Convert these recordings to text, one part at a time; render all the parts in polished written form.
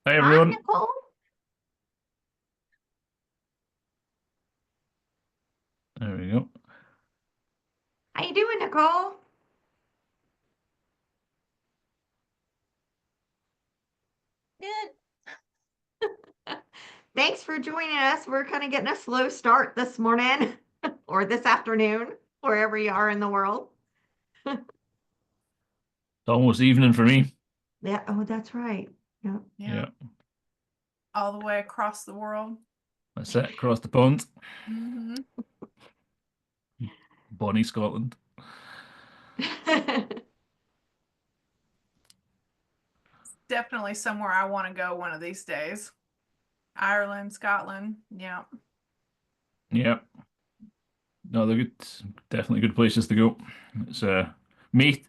Hi Hi, everyone. Nicole. There we go. How you doing, Nicole? Good. Thanks for joining us. We're kind of getting a slow start this morning or this afternoon, wherever you are in the world. It's almost evening for me. Yeah. Oh, that's right. Yep. Yeah, Yeah, all the way across the world. that's it. Across the pond, Hmm. Bonnie, Scotland. Definitely somewhere I want to go one of these days. Ireland, Scotland. Yeah. Yeah, no, they're good. Definitely good places to go. It's May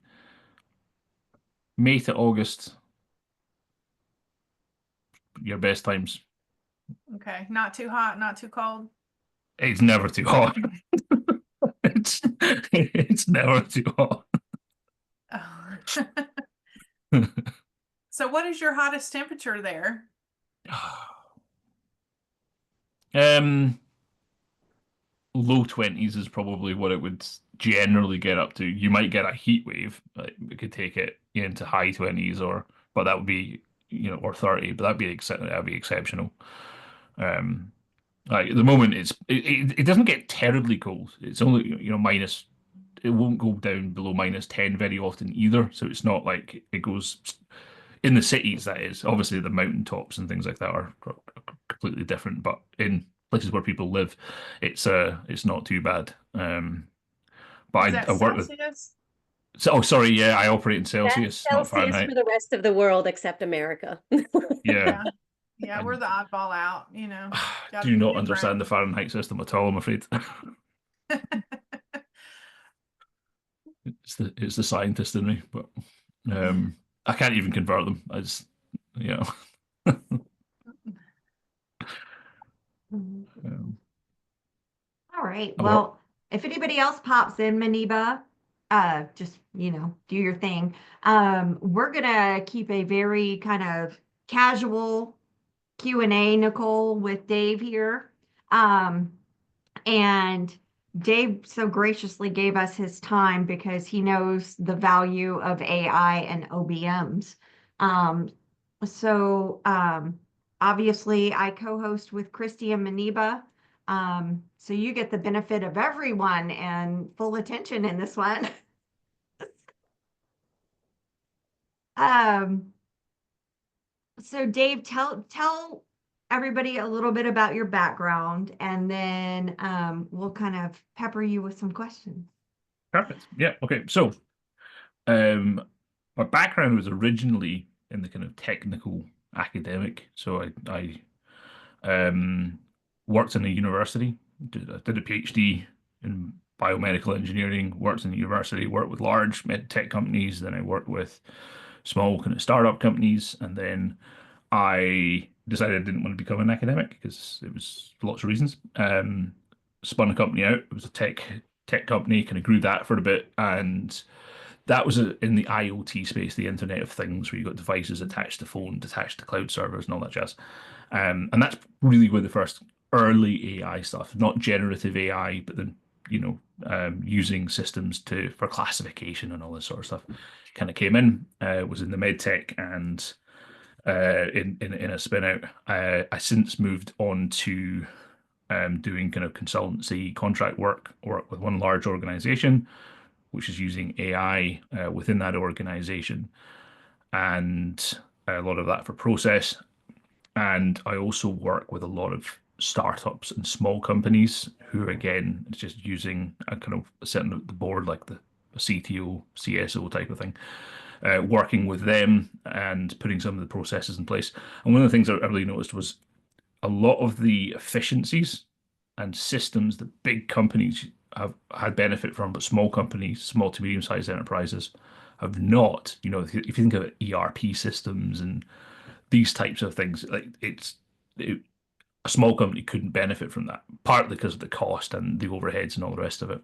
May to August, your best times. Okay. Not too hot, not too cold. It's never too hot. It's never too hot. Oh. So what is your hottest temperature there? Um, Low 20s is probably what it would generally get up to. You might get a heat wave. Like, we could take it into high 20s but that would be, or 30, but that'd be exceptional. Um, like at the moment, it doesn't get terribly cold. It's only, minus, it won't go down below -10 very often either. So it's not like it goes in the cities, that is. Obviously, the mountaintops and things like that are completely different, but in places where people live, it's not too bad. But Is I that work with. Celsius? So, oh, sorry, yeah, I operate in That's Celsius, not Celsius Fahrenheit. for the rest of the world except America. Yeah, Yeah. Yeah, I we're the oddball out, you know. Got to do be not different. understand the Fahrenheit system at all, I'm afraid. It's the scientist in me, but I can't even convert them. You know, um, All right. well, Well, if anybody else pops in, Maniba, just, do your thing. We're gonna keep a very kind of casual Q&A, Nicole, with Dave here. Um, And Dave so graciously gave us his time because he knows the value of AI and OBMs. Um, so obviously, I co-host with Christy and Maniba. So you get the benefit of everyone and full attention in this one. Um, so Dave, tell everybody a little bit about your background, and then we'll kind of pepper you with some questions. perfect. Yeah, okay. So, um, my background was originally in the kind of technical academic. So I worked in a university, did a PhD in biomedical engineering, worked in the university, worked with large med tech companies, then I worked with small kind of startup companies, and then I decided I didn't want to become an academic because it was for lots of reasons. Spun a company out. It was a tech company, kind of grew that for a bit, and that was in the IoT space, the Internet of Things, where you got devices attached to phones, attached to cloud servers, and all that jazz. And that's really where the first early AI stuff, not generative AI, but then using systems to for classification and all this sort of stuff, kind of came in. Was in the med tech and in a spin out. I since moved on to doing kind of consultancy contract work with one large organization, which is using AI within that organization, and a lot of that for process. And I also work with a lot of startups and small companies who, again, is just using a kind of setting up the board like the CTO, CSO type of thing, working with them and putting some of the processes in place. And one of the things I really noticed was a lot of the efficiencies and systems that big companies have had benefit from, but small companies, small to medium-sized enterprises, have not. If you think of ERP systems and these types of things, like a small company couldn't benefit from that, partly because of the cost and the overheads and all the rest of it.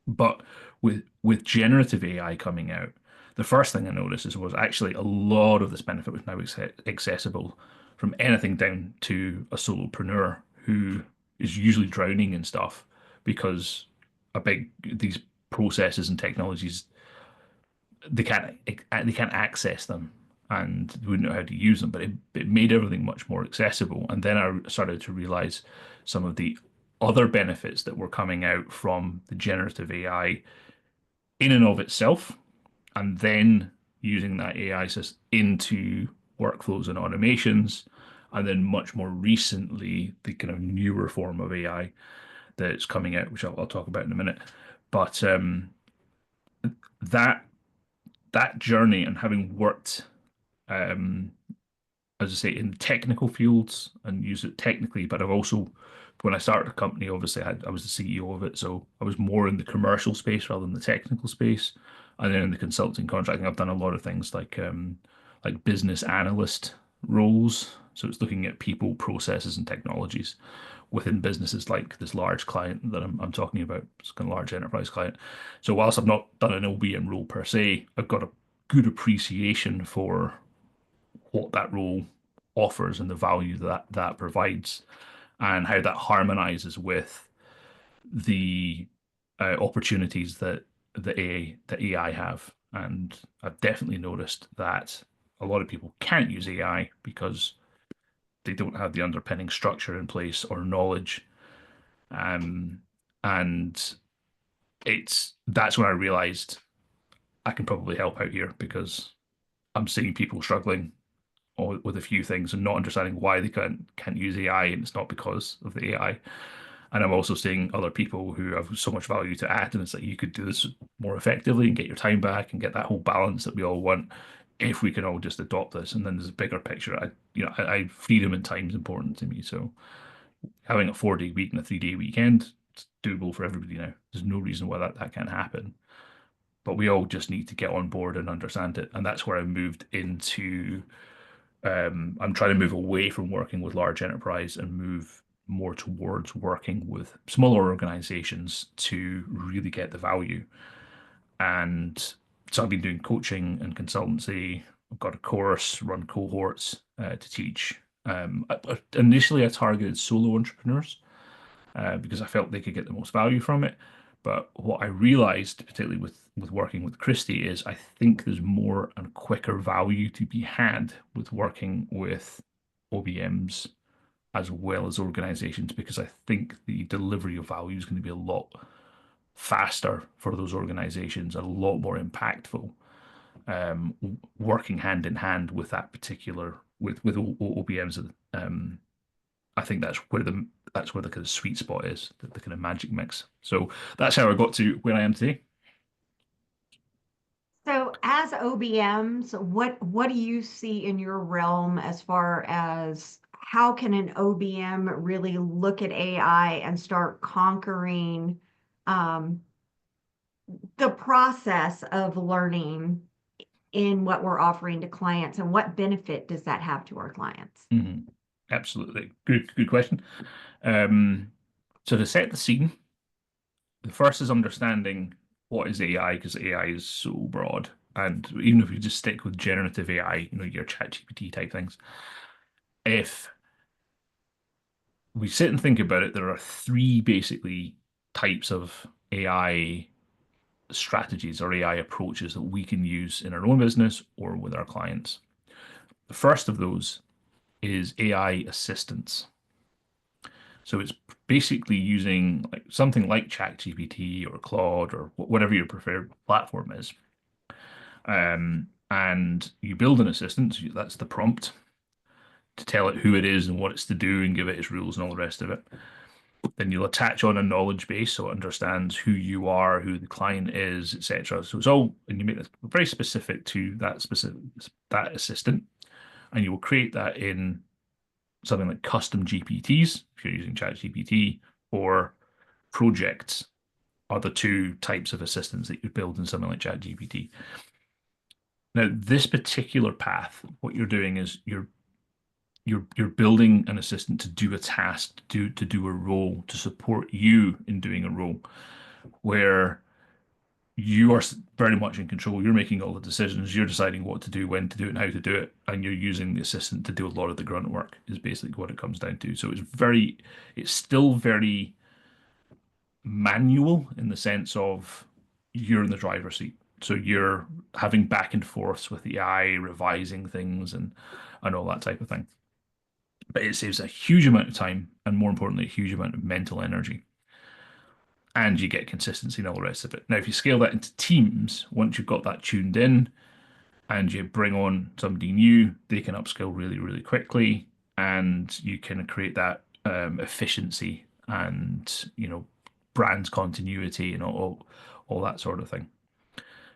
But with generative AI coming out, the first thing I noticed was actually a lot of this benefit was now accessible from anything down to a solopreneur who is usually drowning in stuff because these processes and technologies they can't access them and they wouldn't know how to use them, but it made everything much more accessible. And then I started to realize some of the other benefits that were coming out from the generative AI in and of itself, and then using that AI system into workflows and automations. And then much more recently, the kind of newer form of AI that's coming out, which I'll talk about in a minute. But that that journey and having worked, um, as I say, in technical fields and use it technically, but I've also, when I started a company, obviously I was the CEO of it, so I was more in the commercial space rather than the technical space. And then in the consulting contracting, I've done a lot of things like business analyst roles. So it's looking at people, processes, and technologies within businesses like this large client that I'm talking about. It's kind of large enterprise client. So whilst I've not done an OBM role per se, I've got a good appreciation for what that role offers and the value that that provides and how that harmonizes with the opportunities that the AI have. And I've definitely noticed that a lot of people can't use AI because they don't have the underpinning structure in place or knowledge. Um, and that's when I realized I can probably help out here because I'm seeing people struggling with a few things and not understanding why they can't use AI, and it's not because of the AI. And I'm also seeing other people who have so much value to add, and it's like you could do this more effectively and get your time back and get that whole balance that we all want if we can all just adopt this. And then there's a bigger picture. Freedom and time is important to me. So having a 4-day week and a 3-day weekend, it's doable for everybody now. There's no reason why that can't happen. But we all just need to get on board and understand it. And that's where I moved into. I'm trying to move away from working with large enterprise and move more towards working with smaller organizations to really get the value. And so I've been doing coaching and consultancy. I've got a course, run cohorts to teach. Initially, I targeted solo entrepreneurs because I felt they could get the most value from it. But what I realized, particularly with working with Christy, is I think there's more and quicker value to be had with working with OBMs as well as organizations, because I think the delivery of value is going to be a lot faster for those organizations, a lot more impactful, working hand in hand with that particular with OBMs. I think that's where the kind of sweet spot is, the kind of magic mix. So that's how I got to where I am today. So as OBMs, what do you see in your realm as far as how can an OBM really look at AI and start conquering um, the process of learning in what we're offering to clients, and what benefit does that have to our clients? Mhm. Absolutely. Good question. Um, so to set the scene, the first is understanding what is AI, because AI is so broad. And even if you just stick with generative AI, your ChatGPT type things, if we sit and think about it, there are three basically types of AI strategies or AI approaches that we can use in our own business or with our clients. The first of those is AI assistance. So it's basically using like something like ChatGPT or Claude or whatever your preferred platform is. And you build an assistant, so that's the prompt, to tell it who it is and what it's to do and give it its rules and all the rest of it. Then you'll attach on a knowledge base so it understands who you are, who the client is, etc. So it's all, and you make it very specific to that assistant, and you will create that in something like custom GPTs if you're using ChatGPT, or projects are the two types of assistants that you build in something like ChatGPT. Now, this particular path, what you're doing is you're building an assistant to do a task, to do a role, to support you in doing a role, where you are very much in control. You're making all the decisions. You're deciding what to do, when to do it, and how to do it, and you're using the assistant to do a lot of the grunt work. Is basically what it comes down to. So it's still very manual in the sense of you're in the driver's seat. So you're having back and forths with the AI, revising things and all that type of thing. But it saves a huge amount of time and more importantly, a huge amount of mental energy. And you get consistency and all the rest of it. Now, if you scale that into teams, once you've got that tuned in and you bring on somebody new, they can upskill really, really quickly, and you can create that efficiency and brand continuity and all that sort of thing.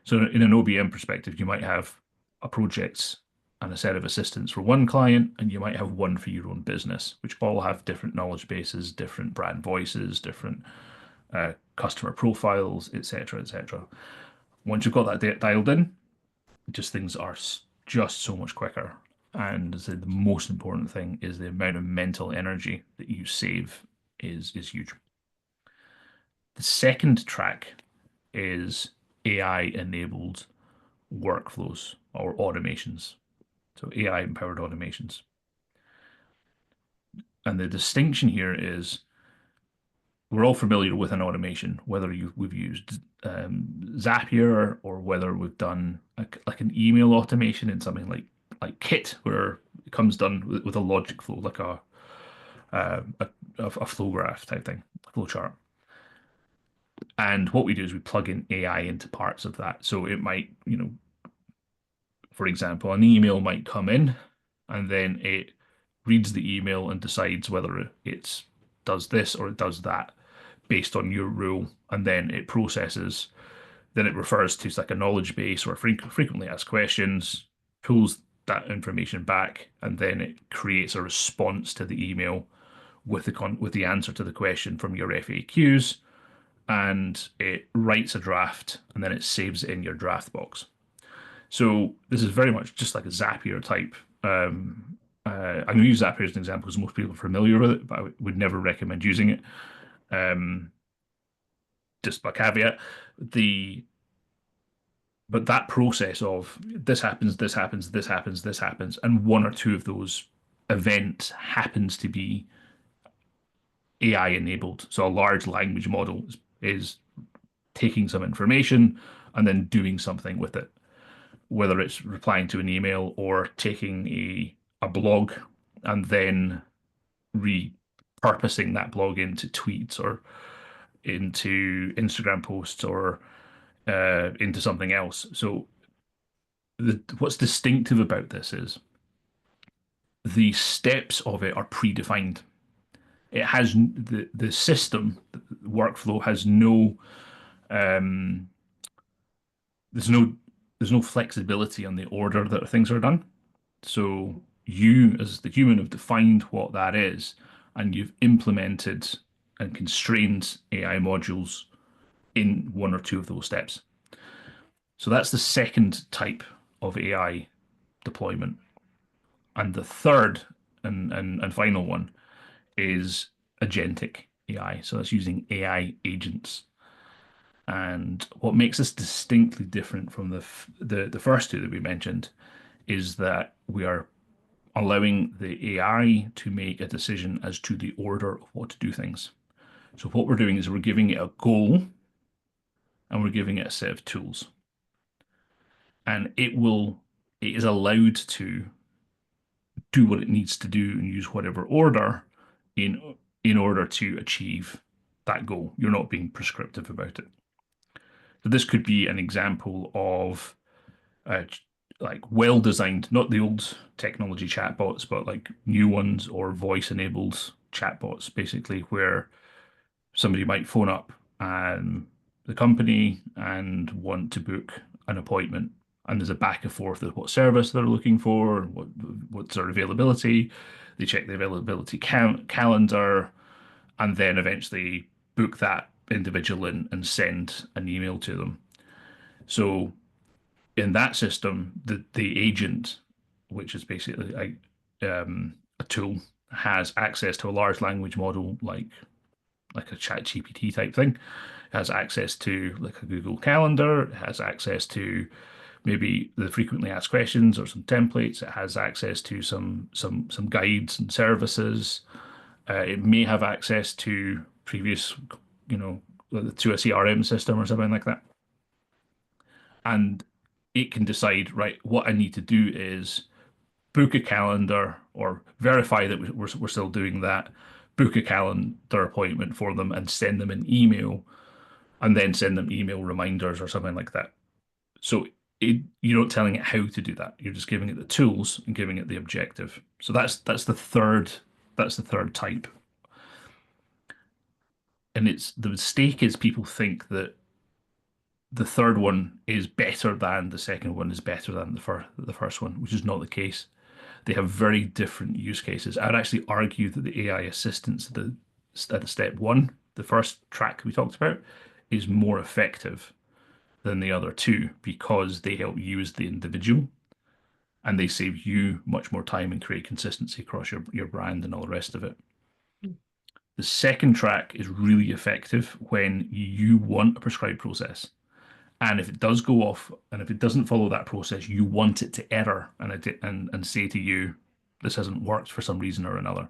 So in an OBM perspective, you might have a project and a set of assistants for one client, and you might have one for your own business, which all have different knowledge bases, different brand voices, different customer profiles, etc., etc. Once you've got that dialed in, just things are just so much quicker. And the most important thing is the amount of mental energy that you save is huge. The second track is AI-enabled workflows or automations. So AI-empowered automations. And the distinction here is we're all familiar with an automation, whether we've used Zapier or whether we've done like an email automation in something like Kit, where it comes done with a logic flow, like a flow graph type thing, a flow chart. And what we do is we plug in AI into parts of that. So it might, for example, an email might come in and then it reads the email and decides whether it does this or it does that based on your rule, and then it processes. Then it refers to like a knowledge base or frequently asked questions, pulls that information back, and then it creates a response to the email with the answer to the question from your FAQs, and it writes a draft, and then it saves it in your draft box. So this is very much just like a Zapier type. I'm going to use Zapier as an example because most people are familiar with it, but I would never recommend using it. Just by caveat, but that process of this happens, this happens, this happens, this happens, and one or two of those events happens to be AI enabled. So a large language model is taking some information and then doing something with it, whether it's replying to an email or taking a blog and then repurposing that blog into tweets or into Instagram posts or into something else. So what's distinctive about this is the steps of it are predefined. It has the system, the workflow has no there's no flexibility on the order that things are done. So you as the human have defined what that is, and you've implemented and constrained AI modules in one or two of those steps. So that's the second type of AI deployment. And the third and final one is agentic AI. So that's using AI agents. And what makes us distinctly different from the first two that we mentioned is that we are allowing the AI to make a decision as to the order of what to do things. So what we're doing is we're giving it a goal and we're giving it a set of tools. And it is allowed to do what it needs to do and use whatever order in order to achieve that goal. You're not being prescriptive about it. So this could be an example of like well-designed, not the old technology chatbots, but like new ones or voice-enabled chatbots, basically, where somebody might phone up the company and want to book an appointment, and there's a back and forth of what service they're looking for, what's their availability. They check the availability calendar, and then eventually book that individual in and send an email to them. So in that system, the agent, which is basically a tool, has access to a large language model like a chat GPT type thing. has access to like a Google Calendar, it has access to maybe the frequently asked questions or some templates. It has access to some guides and services. It may have access to previous, you know, to a CRM system or something like that. And it can decide, right, what I need to do is book a calendar or verify that we're still doing that, book a calendar appointment for them and send them an email and then send them email reminders or something like that. So you're not telling it how to do that. You're just giving it the tools and giving it the objective. So that's the third type. And it's the mistake is people think that the third one is better than the second one is better than the first one, which is not the case. They have very different use cases. I'd actually argue that the AI assistance at step one, the first track we talked about, is more effective than the other two because they help you as the individual and they save you much more time and create consistency across your brand and all the rest of it. The second track is really effective when you want a prescribed process. And if it does go off and if it doesn't follow that process, you want it to error and say to you, this hasn't worked for some reason or another.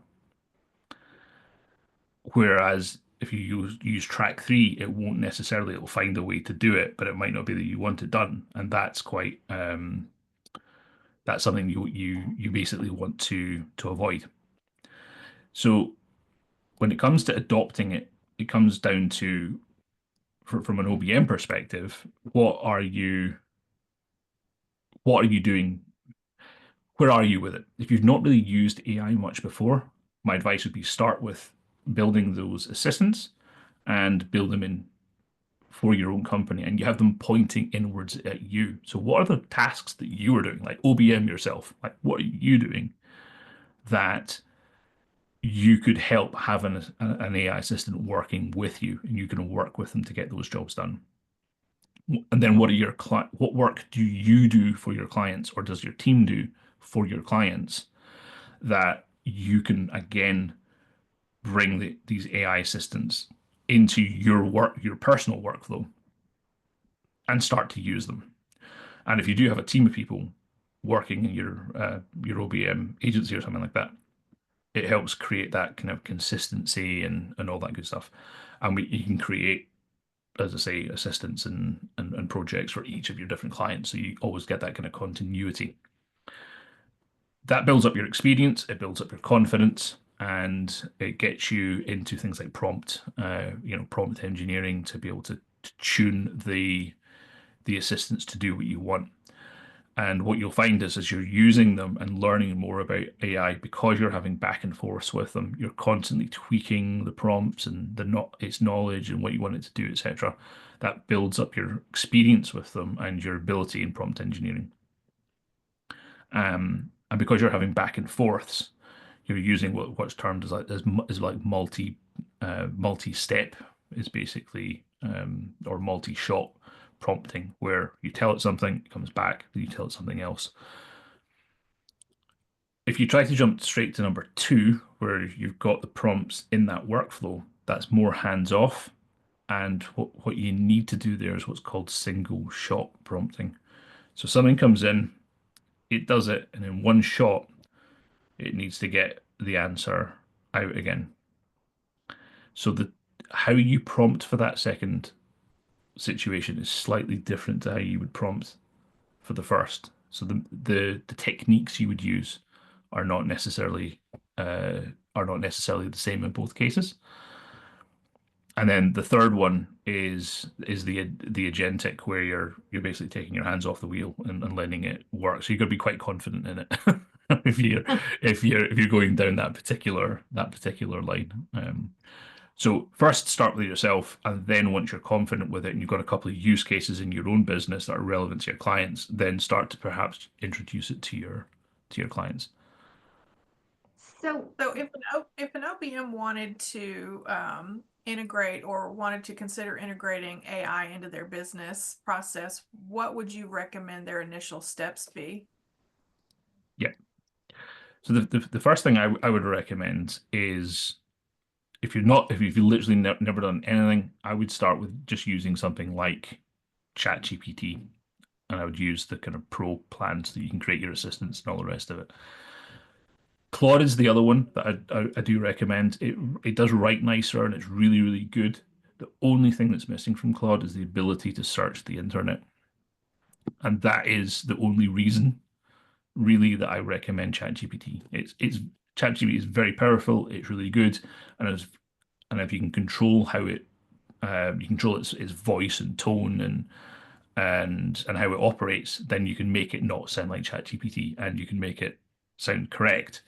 Whereas if you use track three, it won't necessarily, it'll find a way to do it, but it might not be that you want it done. And that's quite that's something you basically want to avoid. So when it comes to adopting it, it comes down to from an OBM perspective, what are you doing? Where are you with it? If you've not really used AI much before, my advice would be start with building those assistants and build them in for your own company and you have them pointing inwards at you. So what are the tasks that you are doing? Like OBM yourself, like what are you doing that you could help have an AI assistant working with you and you can work with them to get those jobs done. And then what work do you do for your clients or does your team do for your clients that you can again bring these AI assistants into your personal workflow and start to use them. And if you do have a team of people working in your OBM agency or something like that, it helps create that kind of consistency and all that good stuff. And you can create, as I say, assistants and projects for each of your different clients. So you always get that kind of continuity. That builds up your experience, it builds up your confidence, and it gets you into things like prompt engineering to be able to tune the assistants to do what you want. And what you'll find is as you're using them and learning more about AI, because you're having back and forth with them, you're constantly tweaking the prompts and its knowledge and what you want it to do, etc. That builds up your experience with them and your ability in prompt engineering. And because you're having back and forths, you're using what's termed as like multi-step is basically or multi-shot prompting, where you tell it something, it comes back, then you tell it something else. If you try to jump straight to number two, where you've got the prompts in that workflow, that's more hands-off. And what you need to do there is what's called single shot prompting. So something comes in, it does it, and in one shot, it needs to get the answer out again. So how you prompt for that second situation is slightly different to how you would prompt for the first. So the techniques you would use are not necessarily the same in both cases. And then the third one is the agentic, where you're basically taking your hands off the wheel and letting it work. So you've got to be quite confident in it if you're going down that particular line. So first start with yourself, and then once you're confident with it and you've got a couple of use cases in your own business that are relevant to your clients, then start to perhaps introduce it to your clients. So if an OBM wanted to integrate or wanted to consider integrating AI into their business process, what would you recommend their initial steps be? Yeah. So the first thing I would recommend is if you've literally never done anything, I would start with just using something like ChatGPT, and I would use the kind of pro plans that you can create your assistants and all the rest of it. Claude is the other one that I do recommend. It does write nicer and it's really, really good. The only thing that's missing from Claude is the ability to search the internet. And that is the only reason really that I recommend ChatGPT. It's ChatGPT is very powerful, it's really good, and if you can control how it you control its voice and tone and how it operates, then you can make it not sound like ChatGPT and you can make it sound correct.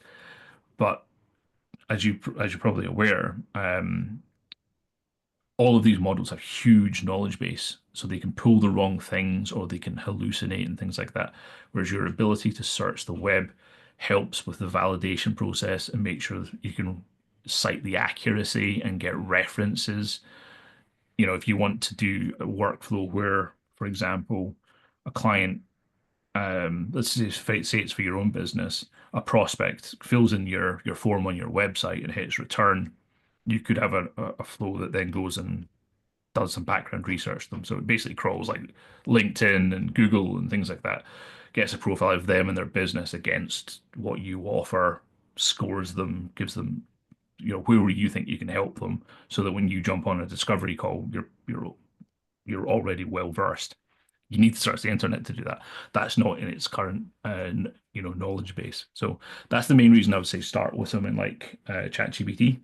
But as you're probably aware, all of these models have huge knowledge base, so they can pull the wrong things or they can hallucinate and things like that. Whereas your ability to search the web helps with the validation process and make sure that you can cite the accuracy and get references. You know, if you want to do a workflow where, for example, a client, let's just say it's for your own business, a prospect fills in your form on your website and hits return, you could have a flow that then goes and does some background research them. So it basically crawls like LinkedIn and Google and things like that, gets a profile of them and their business against what you offer, scores them, gives them, where you think you can help them, so that when you jump on a discovery call, you're already well versed. You need to search the internet to do that. That's not in its current, knowledge base. So that's the main reason I would say start with something like ChatGPT.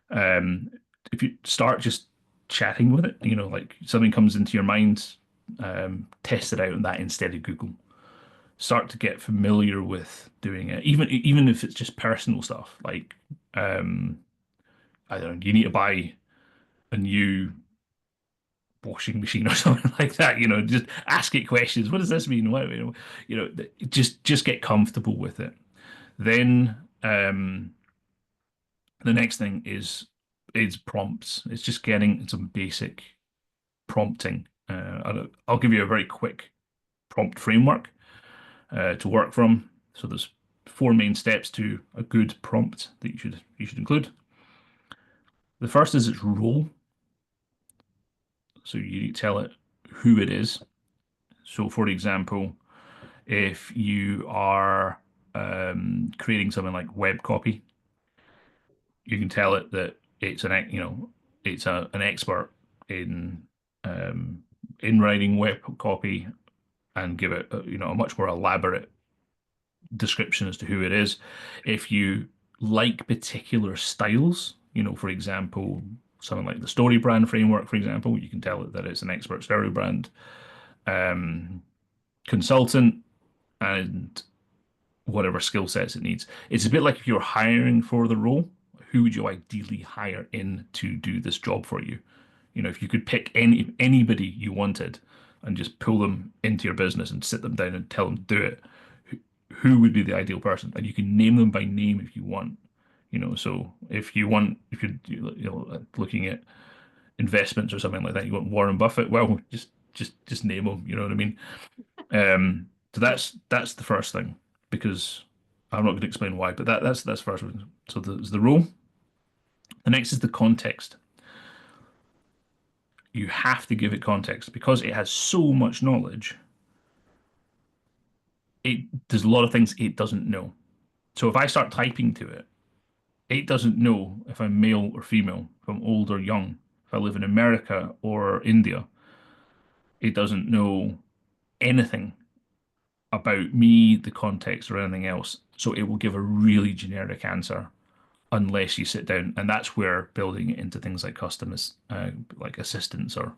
Um, if you start just chatting with it, like something comes into your mind, test it out on that instead of Google. Start to get familiar with doing it, even if it's just personal stuff. Like, I don't know, you need to buy a new washing machine or something like that. Just ask it questions. What does this mean? What, just get comfortable with it. Then, the next thing is prompts. It's just getting some basic prompting. I'll give you a very quick prompt framework to work from. So there's four main steps to a good prompt that you should include. The first is its role. So you tell it who it is. So for example, if you are creating something like web copy, you can tell it that it's an expert in writing web copy, and give it a much more elaborate description as to who it is. If you like particular styles, for example, something like the story brand framework, for example, you can tell it that it's an expert story brand consultant and whatever skill sets it needs. It's a bit like if you're hiring for the role, who would you ideally hire in to do this job for you? If you could pick anybody you wanted and just pull them into your business and sit them down and tell them to do it, who would be the ideal person? And you can name them by name if you want. So if you're looking at investments or something like that, you want Warren Buffett, well, just name them. You know what I mean? So that's the first thing, because I'm not going to explain why, but that's the first one. So there's the role. The next is the context. You have to give it context because it has so much knowledge. There's a lot of things it doesn't know. So if I start typing to it, it doesn't know if I'm male or female, if I'm old or young, if I live in America or India. It doesn't know anything about me, the context, or anything else. So it will give a really generic answer unless you sit down. And that's where building it into things like customers, like assistants or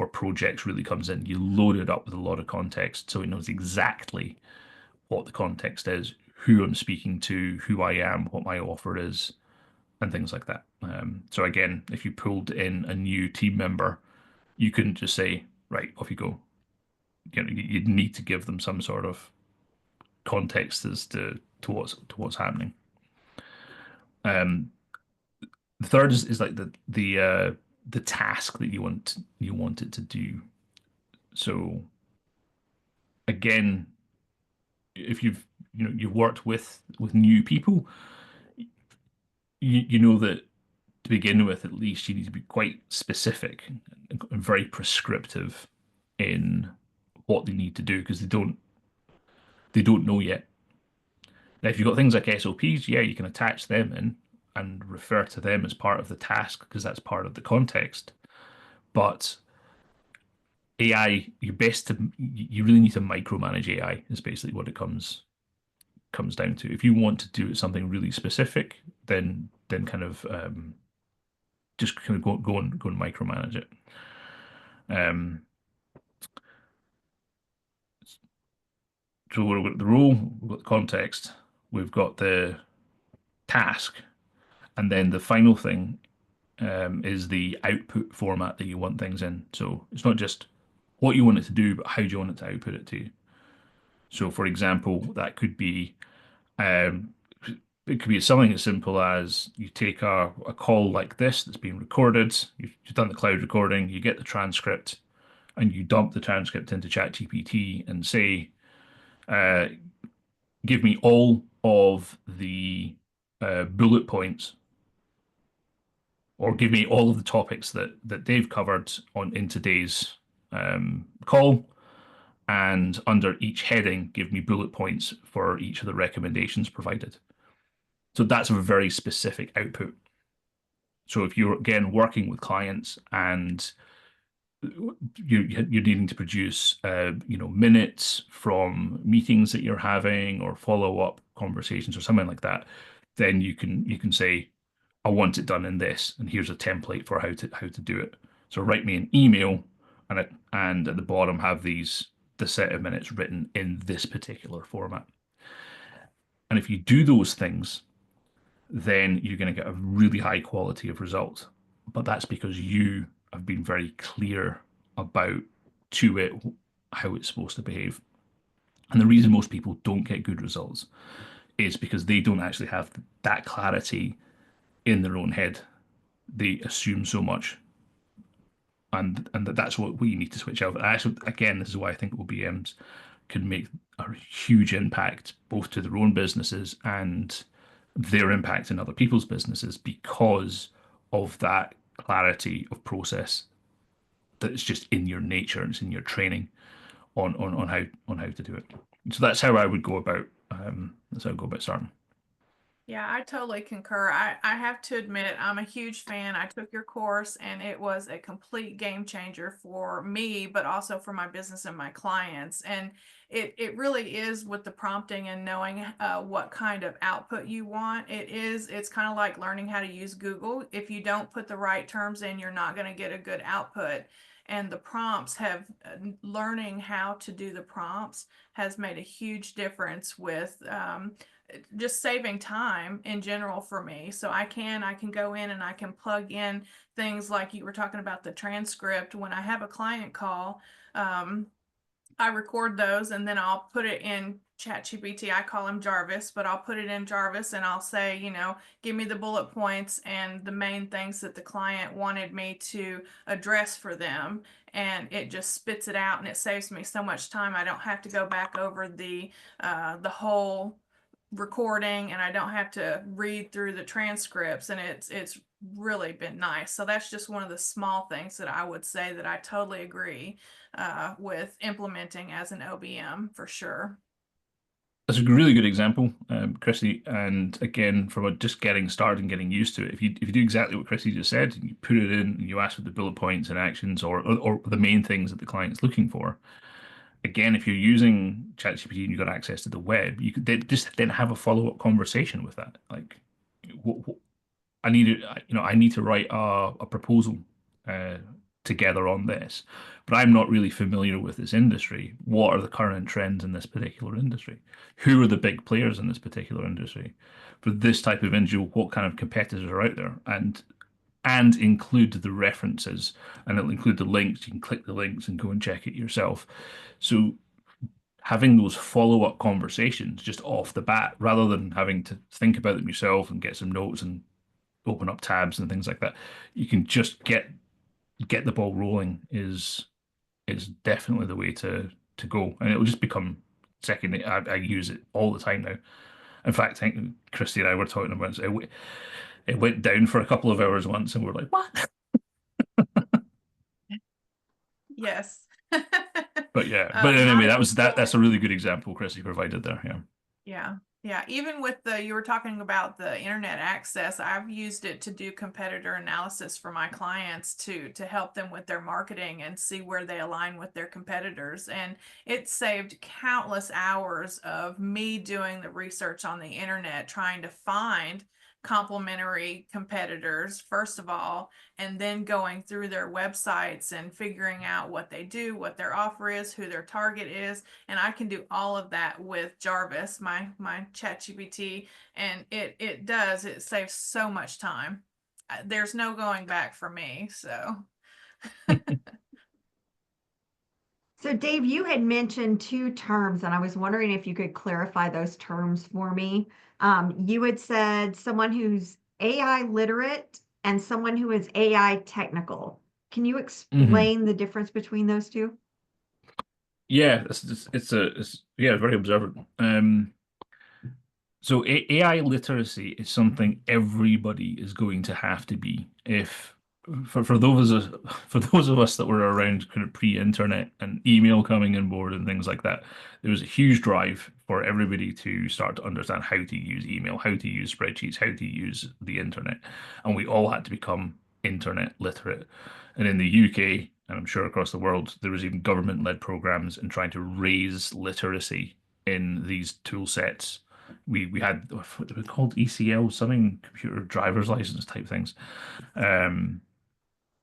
projects really comes in. You load it up with a lot of context so it knows exactly what the context is, who I'm speaking to, who I am, what my offer is, and things like that. So again, if you pulled in a new team member, you couldn't just say, right, off you go. You'd need to give them some sort of context as to what's happening. The third is like the task that you want it to do. So again, if you've worked with new people, you know that to begin with, at least you need to be quite specific and very prescriptive in what they need to do because they don't know yet. Now, if you've got things like SOPs, yeah, you can attach them in and refer to them as part of the task because that's part of the context. But AI, you really need to micromanage AI is basically what it comes down to. If you want to do something really specific, then kind of just kind of go and micromanage it. Um, so we've got the role, we've got the context, we've got the task, and then the final thing is the output format that you want things in. So it's not just what you want it to do, but how do you want it to output it to you. So, for example, that could be um, it could be something as simple as you take a call like this that's being recorded, you've done the cloud recording, you get the transcript, and you dump the transcript into ChatGPT and say, uh, give me all of the bullet points or give me all of the topics that they've covered in today's call. And under each heading, give me bullet points for each of the recommendations provided. So that's a very specific output. So if you're again working with clients and you're needing to produce minutes from meetings that you're having or follow up conversations or something like that, then you can say, I want it done in this, and here's a template for how to do it. So write me an email, and at the bottom have the set of minutes written in this particular format. And if you do those things, then you're going to get a really high quality of result. But that's because you have been very clear about to it how it's supposed to behave. And the reason most people don't get good results is because they don't actually have that clarity in their own head. They assume so much, and that's what we need to switch out. And actually, again, this is why I think OBMs can make a huge impact both to their own businesses and their impact in other people's businesses because of that clarity of process that's just in your nature and it's in your training on how to do it. So that's how I would go about starting. Yeah, I totally concur. I have to admit, I'm a huge fan. I took your course and it was a complete game changer for me, but also for my business and my clients. And it really is with the prompting and knowing what kind of output you want. It's kind of like learning how to use Google. If you don't put the right terms in, you're not going to get a good output. And the prompts learning how to do the prompts has made a huge difference with just saving time in general for me. So I can go in and I can plug in things like you were talking about the transcript. When I have a client call, I record those and then I'll put it in ChatGPT. I call him Jarvis, but I'll put it in Jarvis and I'll say, give me the bullet points and the main things that the client wanted me to address for them. And it just spits it out and it saves me so much time. I don't have to go back over the whole recording and I don't have to read through the transcripts, and it's really been nice. So that's just one of the small things that I would say that I totally agree with implementing as an OBM for sure. That's a really good example, Chrissy. And again, from just getting started and getting used to it, if you do exactly what Chrissy just said, you put it in, and you ask for the bullet points and actions or the main things that the client's looking for. Again, if you're using ChatGPT and you've got access to the web, you could then have a follow-up conversation with that. Like, I need to write a proposal uh, together on this, but I'm not really familiar with this industry. What are the current trends in this particular industry? Who are the big players in this particular industry? For this type of industry, what kind of competitors are out there? And include the references, and it'll include the links. You can click the links and go and check it yourself. So having those follow-up conversations just off the bat, rather than having to think about them yourself and get some notes and open up tabs and things like that, you can just get the ball rolling is definitely the way to go, and it will just become second. I use it all the time now. In fact, I think Christy and I were talking about it. It went down for a couple of hours once, and we're like, what? Yes. But yeah, but How anyway, do that you was feel that's a really good example Chris you provided there. Yeah. Yeah. Yeah. Even with you were talking about the internet access, I've used it to do competitor analysis for my clients to help them with their marketing and see where they align with their competitors. And it saved countless hours of me doing the research on the internet, trying to find complementary competitors, first of all, and then going through their websites and figuring out what they do, what their offer is, who their target is. And I can do all of that with Jarvis, my chat GPT, and it saves so much time. There's no going back for me. So So, Dave, you had mentioned two terms, and I was wondering if you could clarify those terms for me. You had said someone who's AI literate and someone who is AI technical. Can you Hmm. explain the difference between those two? Yeah, it's yeah, very observant. So AI literacy is something everybody is going to have to be. If for those of us that were around kind of pre-internet and email coming on board and things like that, there was a huge drive for everybody to start to understand how to use email, how to use spreadsheets, how to use the internet, and we all had to become internet literate. And in the UK, and I'm sure across the world, there was even government-led programs in trying to raise literacy in these tool sets. We had what they were called ECL, something computer driver's license type things. Um,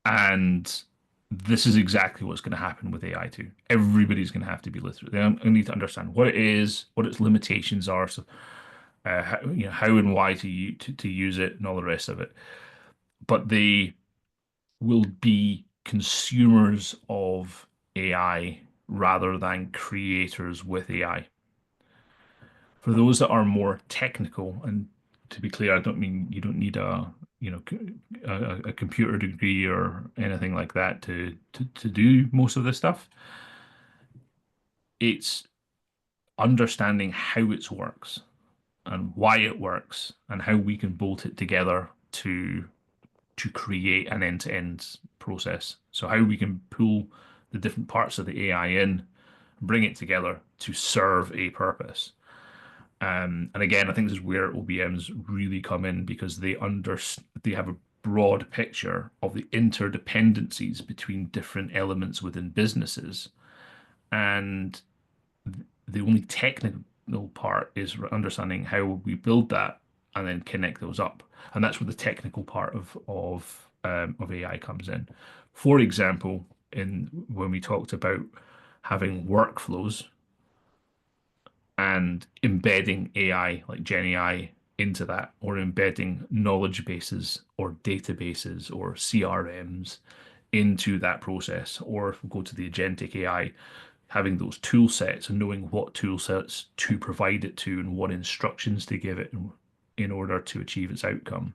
and this is exactly what's going to happen with AI too. Everybody's going to have to be literate. They need to understand what it is, what its limitations are, so how, how and why to use it, and all the rest of it. But they will be consumers of AI rather than creators with AI. For those that are more technical, and to be clear, I don't mean you don't need a computer degree or anything like that to do most of this stuff. It's understanding how it works and why it works and how we can bolt it together to create an end-to-end process. So how we can pull the different parts of the AI in, bring it together to serve a purpose. And again, I think this is where OBMs really come in because they have a broad picture of the interdependencies between different elements within businesses. And the only technical part is understanding how we build that and then connect those up. And that's where the technical part of AI comes in. For example, in when we talked about having workflows and embedding AI like Gen AI into that, or embedding knowledge bases or databases or CRMs into that process, or if we go to the agentic AI, having those tool sets and knowing what tool sets to provide it to and what instructions to give it in order to achieve its outcome.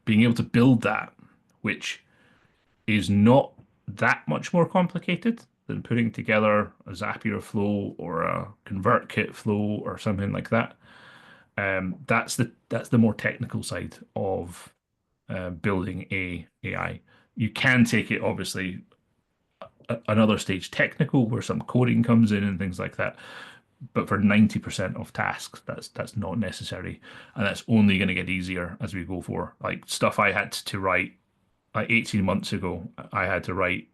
Being able to build that, which is not that much more complicated than putting together a Zapier flow or a ConvertKit flow or something like that. That's the more technical side of building a AI. You can take it obviously another stage technical where some coding comes in and things like that. But for 90% of tasks, that's not necessary. And that's only going to get easier as we go forward. Like stuff I had to write like 18 months ago, I had to write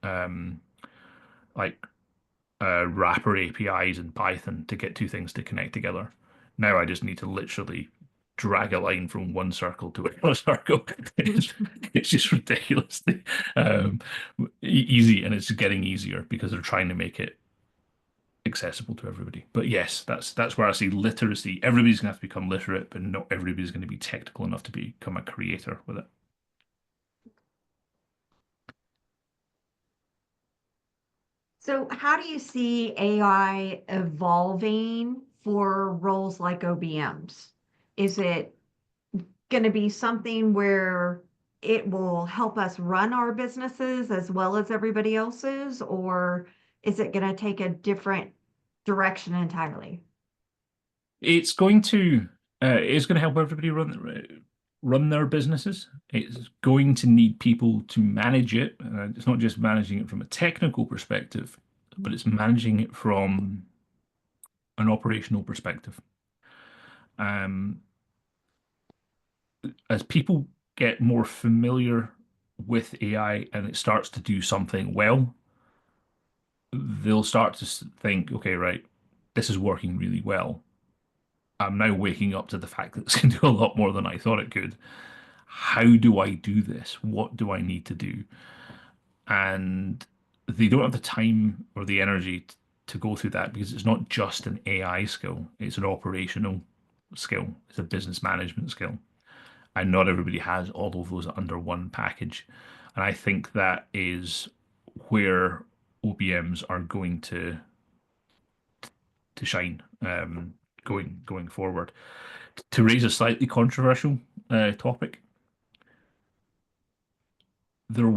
like wrapper APIs in Python to get two things to connect together. Now I just need to literally drag a line from one circle to another circle. It's just ridiculously um, easy, and it's getting easier because they're trying to make it accessible to everybody. But yes, that's where I see literacy. Everybody's gonna have to become literate, but not everybody's going to be technical enough to become a creator with it. So, how do you see AI evolving for roles like OBMs? Is it going to be something where it will help us run our businesses as well as everybody else's, or is it going to take a different direction entirely? It's going to help everybody run. run their businesses. It's going to need people to manage it. It's not just managing it from a technical perspective, but it's managing it from an operational perspective. Um, as people get more familiar with AI and it starts to do something well, they'll start to think, okay, right, this is working really well. I'm now waking up to the fact that this can do a lot more than I thought it could. How do I do this? What do I need to do? And they don't have the time or the energy to go through that because it's not just an AI skill, it's an operational skill, it's a business management skill. And not everybody has all of those under one package. And I think that is where OBMs are going to shine going forward. To raise a slightly controversial topic, there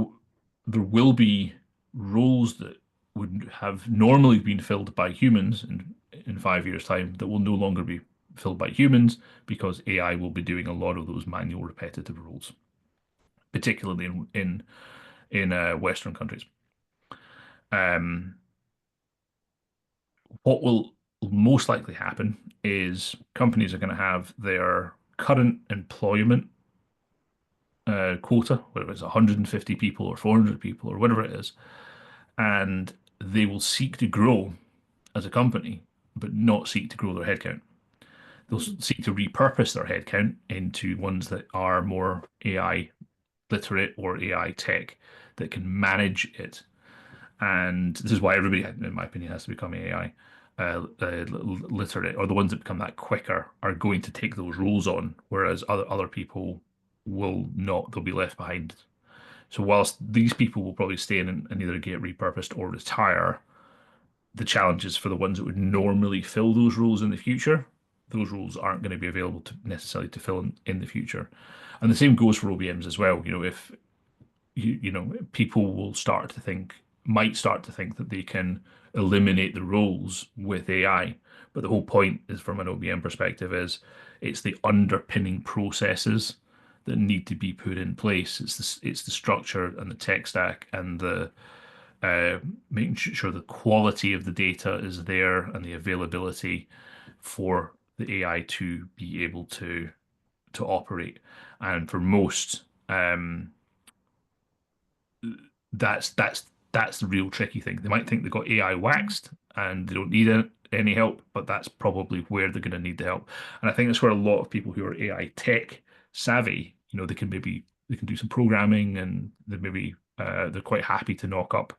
there will be roles that would have normally been filled by humans in 5 years' time that will no longer be filled by humans because AI will be doing a lot of those manual repetitive roles, particularly in Western countries. Um, what will most likely happen is companies are going to have their current employment quota, whether it's 150 people or 400 people or whatever it is, and they will seek to grow as a company, but not seek to grow their headcount. They'll seek to repurpose their headcount into ones that are more AI literate or AI tech that can manage it. And this is why everybody, in my opinion, has to become AI literate, or the ones that become that quicker are going to take those roles on, whereas other people will not. They'll be left behind. So whilst these people will probably stay in and either get repurposed or retire, the challenges for the ones that would normally fill those roles in the future, those roles aren't going to be available to necessarily to fill in the future. And the same goes for OBMs as well. If people might start to think that they can eliminate the roles with AI. But the whole point is, from an OBM perspective, is it's the underpinning processes that need to be put in place. It's the structure and the tech stack and the making sure the quality of the data is there and the availability for the AI to be able to operate. And for most, that's the real tricky thing. They might think they've got AI waxed and they don't need any help, but that's probably where they're going to need the help. And I think that's where a lot of people who are AI tech savvy, they can do some programming and they're quite happy to knock up,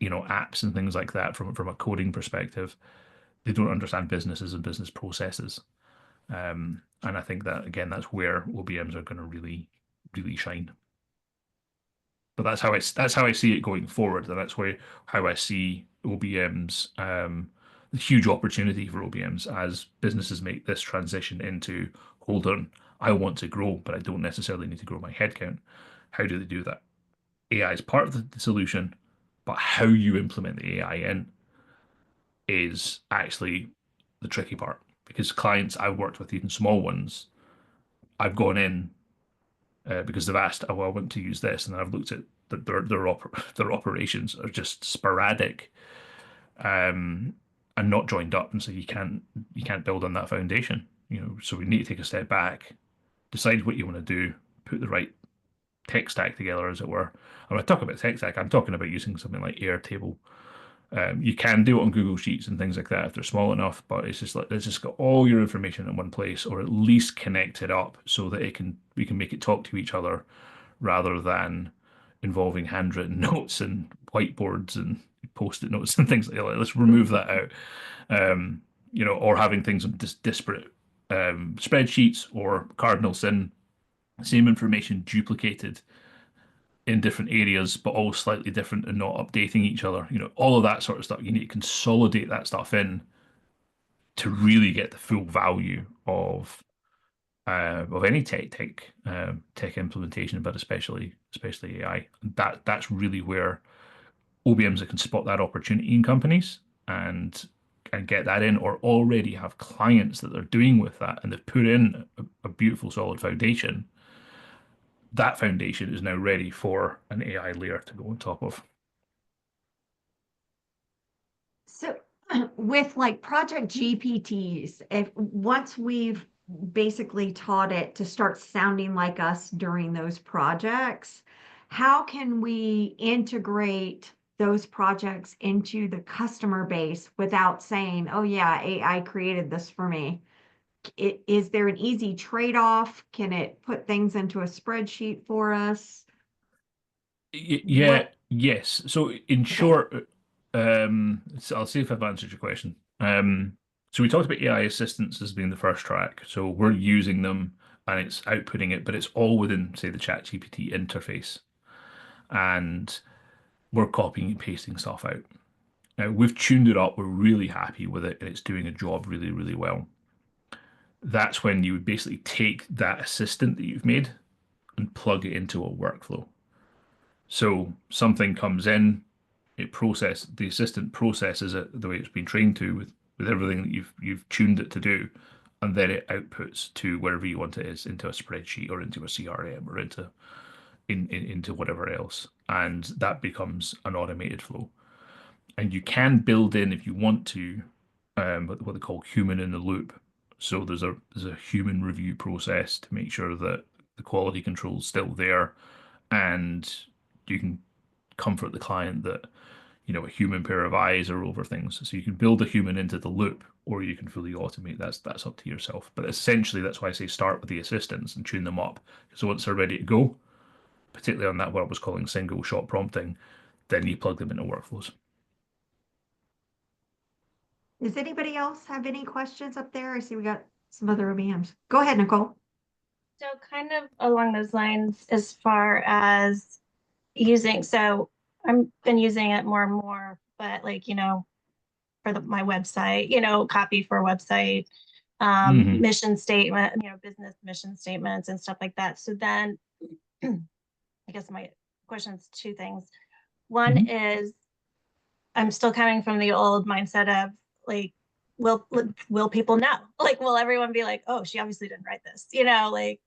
apps and things like that from a coding perspective. They don't understand businesses and business processes. And I think that again, that's where OBMs are going to really, really shine. But that's how I see it going forward, and that's how I see OBMs, the huge opportunity for OBMs as businesses make this transition into, hold on, I want to grow, but I don't necessarily need to grow my headcount. How do they do that? AI is part of the solution, but how you implement the AI in is actually the tricky part. Because clients I've worked with, even small ones, I've gone in because they've asked, oh, well, I want to use this, and then I've looked at their operations are just sporadic, and not joined up, and so you can't build on that foundation. So we need to take a step back, decide what you want to do, put the right tech stack together, as it were. And when I talk about tech stack, I'm talking about using something like Airtable. You can do it on Google Sheets and things like that if they're small enough, but it's just got all your information in one place, or at least connect it up so that we can make it talk to each other rather than involving handwritten notes and whiteboards and post-it notes and things like that. Let's remove that out. Or having things on disparate spreadsheets or cardinal sin, same information duplicated in different areas, but all slightly different and not updating each other. All of that sort of stuff. You need to consolidate that stuff in to really get the full value of any tech implementation, but especially AI. That's really where OBMs that can spot that opportunity in companies and get that in, or already have clients that they're doing with that, and they've put in a beautiful solid foundation, that foundation is now ready for an AI layer to go on top of. So with like project GPTs, if once we've basically taught it to start sounding like us during those projects, how can we integrate those projects into the customer base without saying, oh yeah, AI created this for me? Is there an easy trade-off? Can it put things into a spreadsheet for us? Yeah, What? yes. So in Okay. short, I'll see if I've answered your question. So we talked about AI assistants as being the first track. So we're using them and it's outputting it, but it's all within, say, the ChatGPT interface. And we're copying and pasting stuff out. Now we've tuned it up, we're really happy with it, and it's doing a job really, really well. That's when you would basically take that assistant that you've made and plug it into a workflow. So something comes in, the assistant processes it the way it's been trained to with everything that you've tuned it to do, and then it outputs to wherever you want it is, into a spreadsheet or into a CRM or into whatever else. And that becomes an automated flow. And you can build in if you want to, what they call human in the loop. So there's a human review process to make sure that the quality control is still there, and you can comfort the client that a human pair of eyes are over things. So you can build a human into the loop, or you can fully automate. That's up to yourself. But essentially, that's why I say start with the assistants and tune them up. So once they're ready to go, particularly on that what I was calling single shot prompting, then you plug them into workflows. Does anybody else have any questions up there? I see we got some other hands. Go ahead, Nicole. So kind of along those lines, as far as using, so I've been using it more and more, but like, for my website, copy for a website, Hmm. mission statement, business mission statements and stuff like that. So then I guess my question is two things. One Hmm. is I'm still coming from the old mindset of like, will people know? Like, will everyone be like, oh, she obviously didn't write this, like,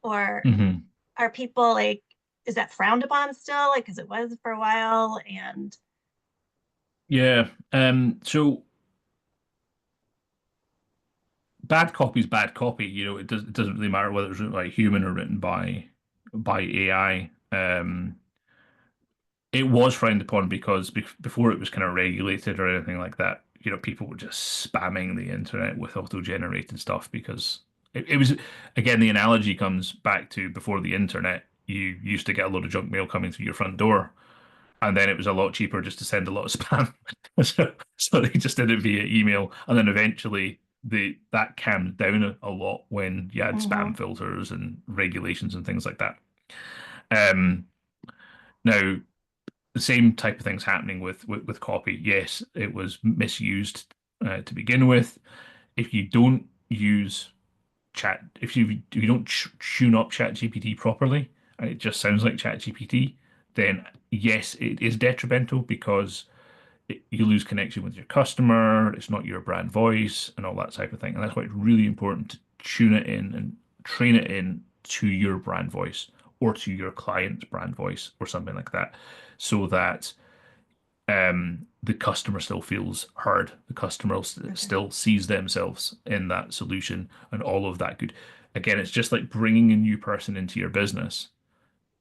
or Hmm. are people like, is that frowned upon still? Like, because it was for a while, and Yeah. So bad copy is bad copy. It doesn't really matter whether it's written by a human or written by AI. It was frowned upon because before it was kind of regulated or anything like that, people were just spamming the internet with auto-generated stuff because it was, again, the analogy comes back to before the internet. You used to get a load of junk mail coming through your front door, and then it was a lot cheaper just to send a lot of spam. So they just did it via email, and then eventually that calmed down a lot when you had mm-hmm. spam filters and regulations and things like that. Um, Now the same type of things happening with copy. Yes, it was misused to begin with. If you don't use if you don't tune up ChatGPT properly, and it just sounds like ChatGPT, then yes, it is detrimental because you lose connection with your customer. It's not your brand voice and all that type of thing. And that's why it's really important to tune it in and train it in to your brand voice or to your client's brand voice or something like that, so that the customer still feels heard. The customer Okay. still sees themselves in that solution and all of that good. Again, it's just like bringing a new person into your business.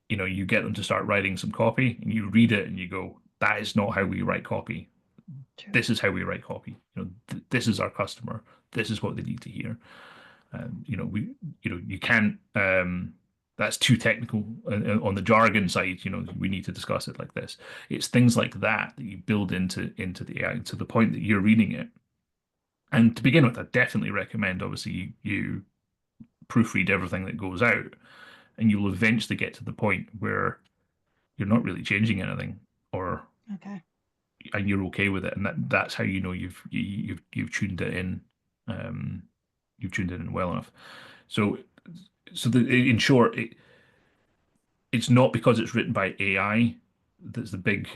You get them to start writing some copy and you read it and you go, that is not how we write copy. True. This is how we write copy. This is our customer. This is what they need to hear. You can't. That's too technical on the jargon side. We need to discuss it like this. It's things like that that you build into the AI to the point that you're reading it. And to begin with, I definitely recommend, obviously, you proofread everything that goes out, and you'll eventually get to the point where you're not really changing anything, or Okay. and you're okay with it, and that's how you've tuned it in. Um, you've tuned it in well enough. So, in short, it's not because it's written by AI that's the big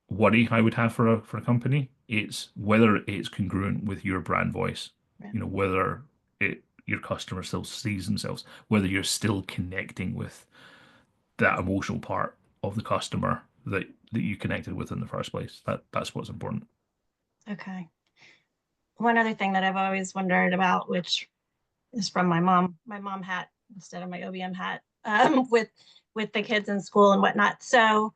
worry I would have for a company. It's whether it's congruent with your brand voice. Yeah. Whether it your customer still sees themselves, whether you're still connecting with that emotional part of the customer that you connected with in the first place. That's what's important. Okay. One other thing that I've always wondered about, which is from my mom hat instead of my OBM hat, with the kids in school and whatnot. So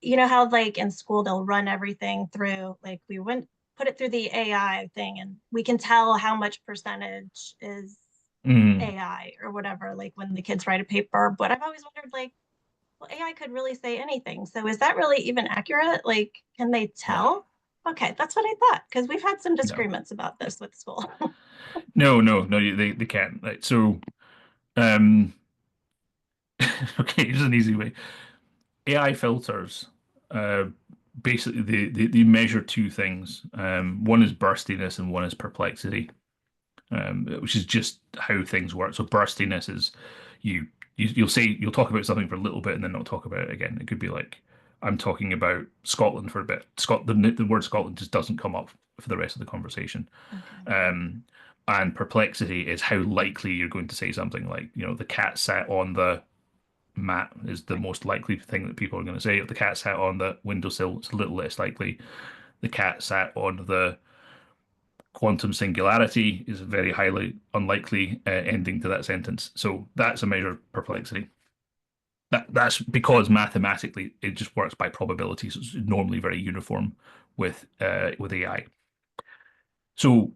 you know how like in school they'll run everything through, like we went put it through the AI thing and we can tell how much percentage is Mm, AI or whatever, like when the kids write a paper. But I've always wondered, like, well, AI could really say anything. So is that really even accurate? Like, can they no, tell? Okay, that's what I thought, because we've had some no, disagreements about this with school. no. They can't. Right. So, um, okay, here's an easy way. AI filters, uh, basically they measure two things. One is burstiness and one is perplexity, which is just how things work. So burstiness is you, you'll talk about something for a little bit and then not talk about it again. It could be like I'm talking about Scotland for a bit. The word Scotland just doesn't come up for the rest of the conversation. Okay. Um, and perplexity is how likely you're going to say something like, the cat sat on the mat is the Right. most likely thing that people are going to say. If the cat sat on the windowsill, it's a little less likely. The cat sat on the quantum singularity is a very highly unlikely ending to that sentence. So that's a measure of perplexity. That's because mathematically it just works by probability, so it's normally very uniform with AI. So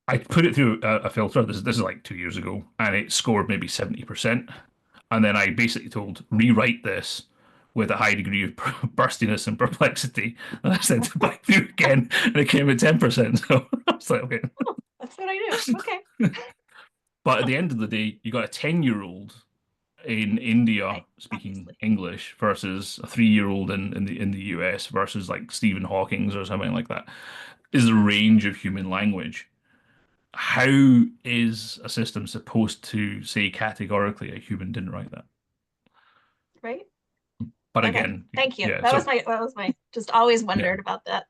I put it through a filter. This is like 2 years ago, and it scored maybe 70%. And then I basically told rewrite this with a high degree of burstiness and perplexity. And I sent it back through again, and it came at 10%. So I was like, okay. That's what I do. Okay. But at the end of the day, you got a 10-year-old in India Right. speaking Obviously. English versus a 3-year-old in the US versus like Stephen Hawking's or something like that. Is the range of human language. How is a system supposed to say categorically a human didn't write that? Right. But Okay. again, Thank you. yeah. That was my just always Yeah, wondered about that.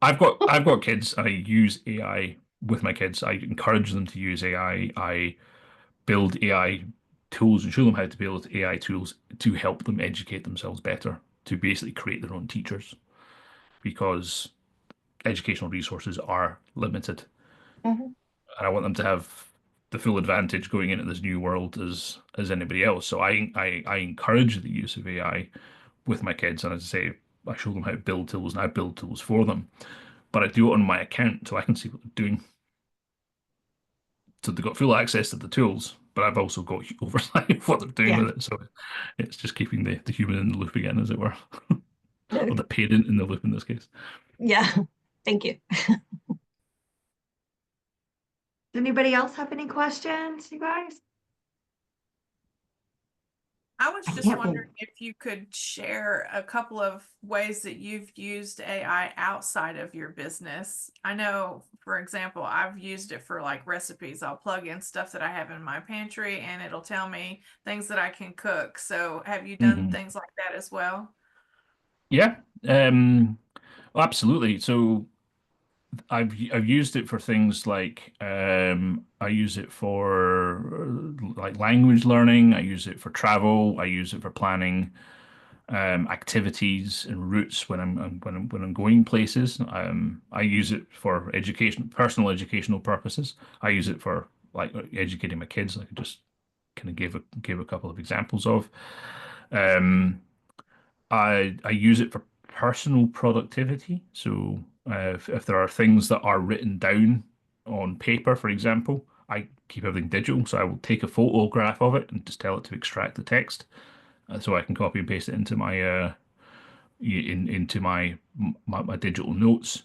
I've got kids and I use AI with my kids. I encourage them to use AI. I build AI tools and show them how to build AI tools to help them educate themselves better, to basically create their own teachers because educational resources are limited. Mhm. And I want them to have the full advantage going into this new world as anybody else. So I encourage the use of AI with my kids, and as I say, I show them how to build tools, and I build tools for them. But I do it on my account so I can see what they're doing. So they've got full access to the tools, but I've also got oversight of what they're doing Yeah. with it. So it's just keeping the human in the loop again, as it were, No, or the parent in the loop in this case. yeah. Thank you. Does anybody else have any questions, you guys? I was I just can't believe. wondering if you could share a couple of ways that you've used AI outside of your business. I know, for example, I've used it for like recipes. I'll plug in stuff that I have in my pantry and it'll tell me things that I can cook. So have you done Hmm. things like that as well? Yeah, absolutely. So I've used it for things like I use it for like language learning. I use it for travel. I use it for planning activities and routes when I'm going places. I use it for education, personal educational purposes. I use it for like educating my kids. I could just kind of give a couple of examples of. Um, I use it for personal productivity. So if there are things that are written down on paper, for example, I keep everything digital. So I will take a photograph of it and just tell it to extract the text, so I can copy and paste it into my digital notes.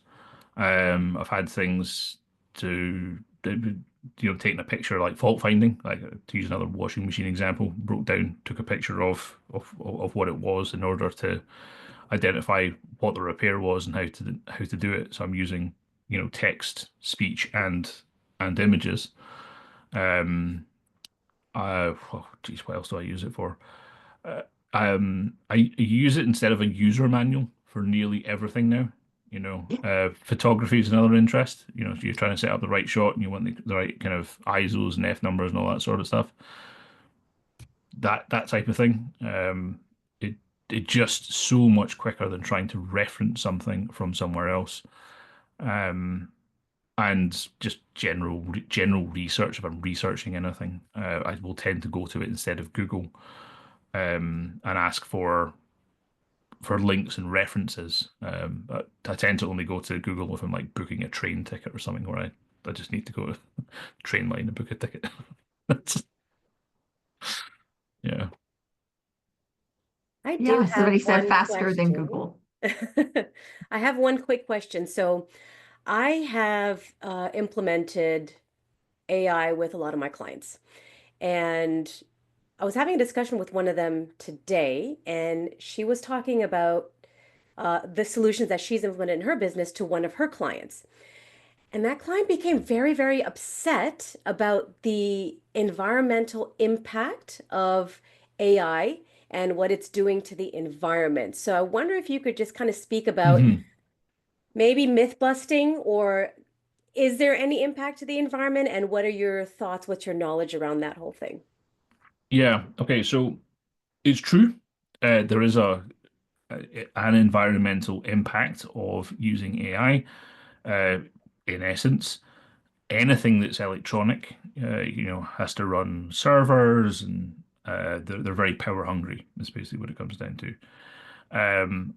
I've had things to taking a picture like fault finding, like to use another washing machine example, broke down, took a picture of what it was in order to identify what the repair was and how to do it. So I'm using text, speech, and images. Um, oh, geez, what else do I use it for? I use it instead of a user manual for nearly everything now. Photography is another interest. If you're trying to set up the right shot and you want the right kind of ISOs and F numbers and all that sort of stuff, that type of thing. It it just so much quicker than trying to reference something from somewhere else. Um, and just general research. If I'm researching anything, I will tend to go to it instead of Google, and ask for links and references. But I tend to only go to Google if I'm like booking a train ticket or something where I just need to go to the train line and book a ticket. That's, yeah. I do Yeah, have somebody said one faster than question. Google. I have one quick question. So I have implemented AI with a lot of my clients. And I was having a discussion with one of them today, and she was talking about the solutions that she's implemented in her business to one of her clients. And that client became very, very upset about the environmental impact of AI and what it's doing to the environment. So I wonder if you could just kind of speak about Mhm. maybe myth busting, or is there any impact to the environment, and what are your thoughts, what's your knowledge around that whole thing? Yeah. Okay. So it's true. There is an environmental impact of using AI. Uh, in essence, anything that's electronic, has to run servers, and they're very power hungry. That's basically what it comes down to.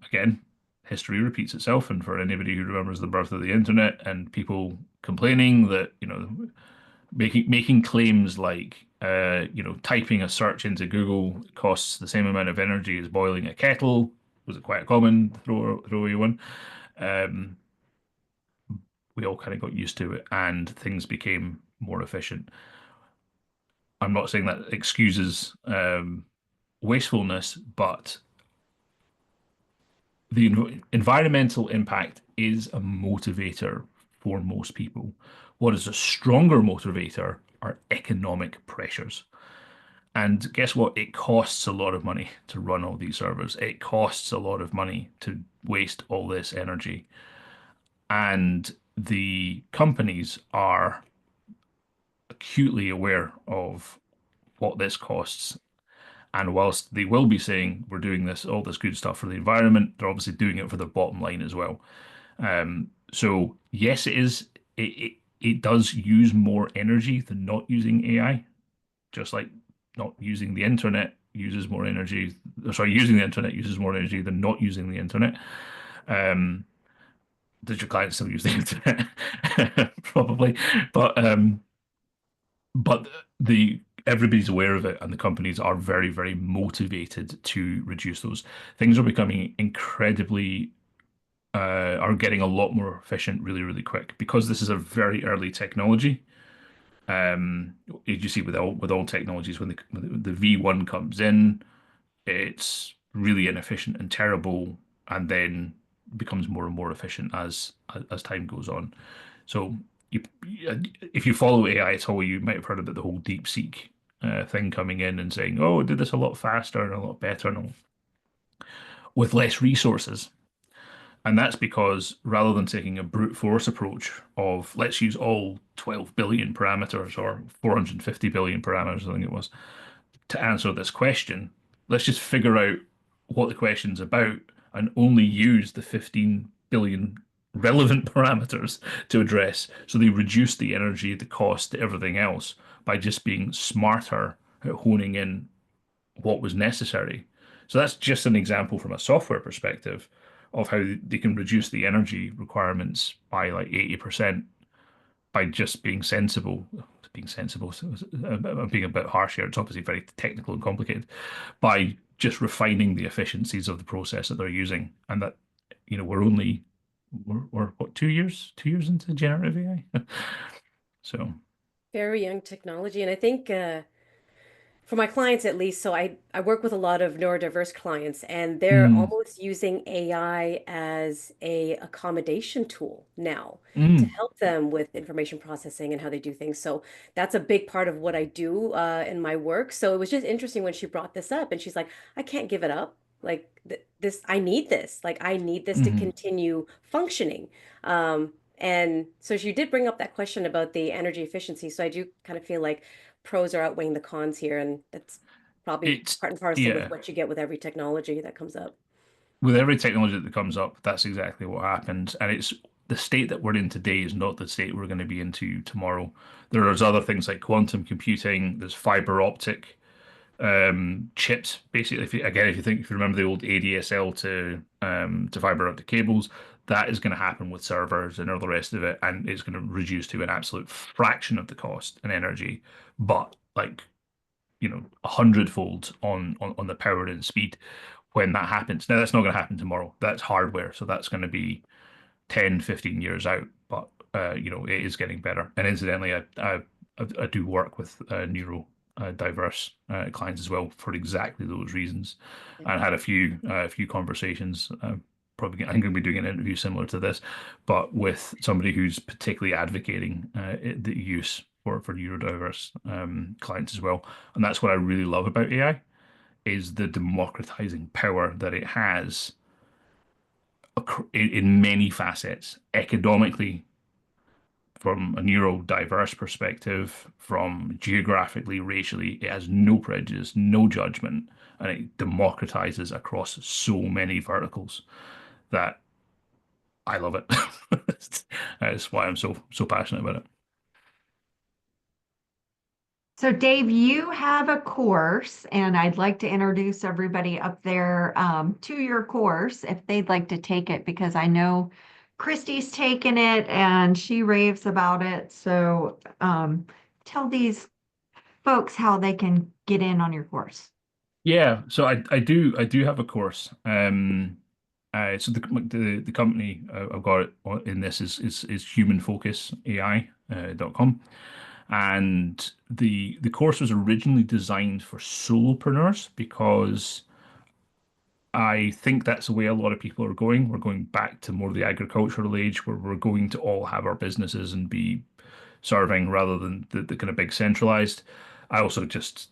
Again, history repeats itself, and for anybody who remembers the birth of the internet and people complaining that, making claims like, typing a search into Google costs the same amount of energy as boiling a kettle, was it quite a common throwaway one? Um, we all kind of got used to it, and things became more efficient. I'm not saying that excuses wastefulness, but the environmental impact is a motivator for most people. What is a stronger motivator are economic pressures. And guess what? It costs a lot of money to run all these servers. It costs a lot of money to waste all this energy. And the companies are acutely aware of what this costs. And whilst they will be saying we're doing all this good stuff for the environment, they're obviously doing it for their bottom line as well. So yes, it is. It does use more energy than not using AI, just like not using the internet uses more energy. Sorry, using the internet uses more energy than not using the internet. Um, does your client still use the internet? Probably, but but the everybody's aware of it, and the companies are very, very motivated to reduce those. Things are becoming incredibly are getting a lot more efficient really, really quick because this is a very early technology. You see with all technologies, when the V1 comes in, it's really inefficient and terrible, and then becomes more and more efficient as time goes on. So you, if you follow AI at all, you might have heard about the whole DeepSeek thing coming in and saying, "Oh, it did this a lot faster and a lot better and all, with less resources." And that's because rather than taking a brute force approach of let's use all 12 billion parameters or 450 billion parameters, I think it was, to answer this question, let's just figure out what the question's about and only use the 15 billion relevant parameters to address. So they reduce the energy, the cost, everything else by just being smarter at honing in what was necessary. So that's just an example from a software perspective of how they can reduce the energy requirements by like 80% by just being sensible. Being sensible, so I'm being a bit harsh here. It's obviously very technical and complicated. By just refining the efficiencies of the process that they're using, and that we're what 2 years into generative AI. So Very young technology. And I think for my clients at least, so I work with a lot of neurodiverse clients, and they're mm, almost using AI as a accommodation tool now to mm, help them with information processing and how they do things. So that's a big part of what I do in my work. So it was just interesting when she brought this up, and she's like, I can't give it up. this, I need this. Like I need this to Hmm. continue functioning. And so you did bring up that question about the energy efficiency. So I do kind of feel like pros are outweighing the cons here, and that's probably It's part and parcel with yeah. what you get with every technology that comes up. With every technology that comes up, that's exactly what happens. And it's the state that we're in today is not the state we're going to be into tomorrow. There's other things like quantum computing, there's fiber optic chips. Basically, if you remember the old ADSL to fiber optic cables, that is going to happen with servers and all the rest of it, and it's going to reduce to an absolute fraction of the cost and energy, but like a hundredfold on the power and speed when that happens. Now that's not going to happen tomorrow. That's hardware, so that's going to be 10, 15 years out. But it is getting better. And incidentally, I do work with neuro diverse clients as well for exactly those reasons. Yeah. I had a few conversations. I'm going to be doing an interview similar to this, but with somebody who's particularly advocating the use for neurodiverse clients as well. And that's what I really love about AI is the democratizing power that it has in many facets, economically, from a neurodiverse perspective, from geographically, racially, it has no prejudice, no judgment, and it democratizes across so many verticals that I love it. That's why I'm so passionate about it. So, Dave, you have a course, and I'd like to introduce everybody up there to your course if they'd like to take it, because I know Christy's taken it and she raves about it. So, tell these folks how they can get in on your course. Yeah, so I do have a course. So the company I've got it in this is humanfocusai.com. And the course was originally designed for solopreneurs because I think that's the way a lot of people are going. We're going back to more the agricultural age where we're going to all have our businesses and be serving rather than the kind of big centralized. I also just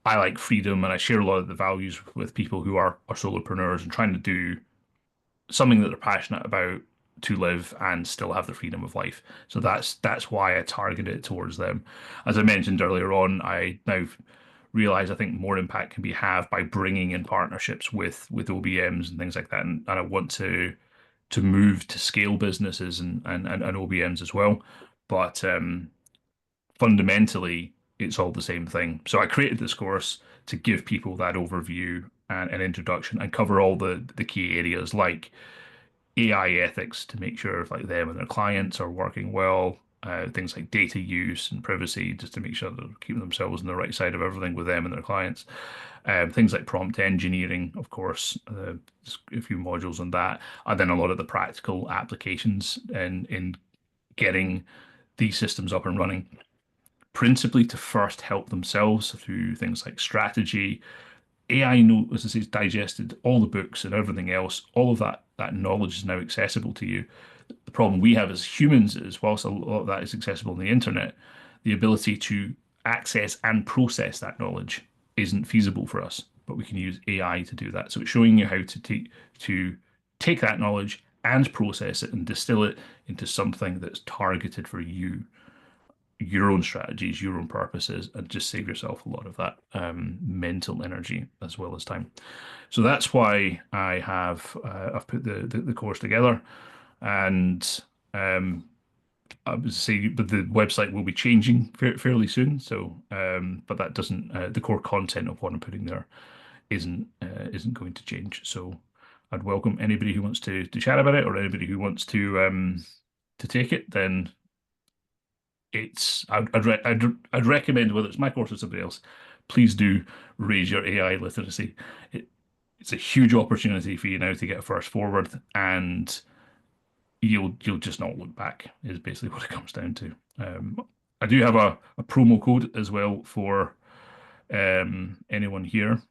I like freedom and I share a lot of the values with people who are solopreneurs and trying to do something that they're passionate about to live and still have the freedom of life. So that's why I targeted it towards them. As I mentioned earlier on, I now realize I think more impact can be had by bringing in partnerships with OBMs and things like that. And I want to move to scale businesses and OBMs as well. But fundamentally, it's all the same thing. So I created this course to give people that overview and an introduction and cover all the key areas like AI ethics to make sure like them and their clients are working well. Things like data use and privacy, just to make sure they're keeping themselves on the right side of everything with them and their clients. Things like prompt engineering, of course, just a few modules on that, and then a lot of the practical applications in getting these systems up and running, principally to first help themselves through things like strategy. AI, as I say, digested all the books and everything else. All of that knowledge is now accessible to you. The problem we have as humans is, whilst a lot of that is accessible on the internet, the ability to access and process that knowledge isn't feasible for us. But we can use AI to do that. So it's showing you how to take that knowledge and process it and distill it into something that's targeted for you, your own strategies, your own purposes, and just save yourself a lot of that mental energy as well as time. So that's why I've put the course together, and I would say, but the website will be changing fairly soon. So, but that doesn't the core content of what I'm putting there isn't going to change. So, I'd welcome anybody who wants to chat about it or anybody who wants to take it. Then I'd recommend, whether it's my course or somebody else, please do raise your AI literacy. It, it's a huge opportunity for you now to get a first forward, and you'll just not look back. Is basically what it comes down to. I do have a promo code as well for anyone here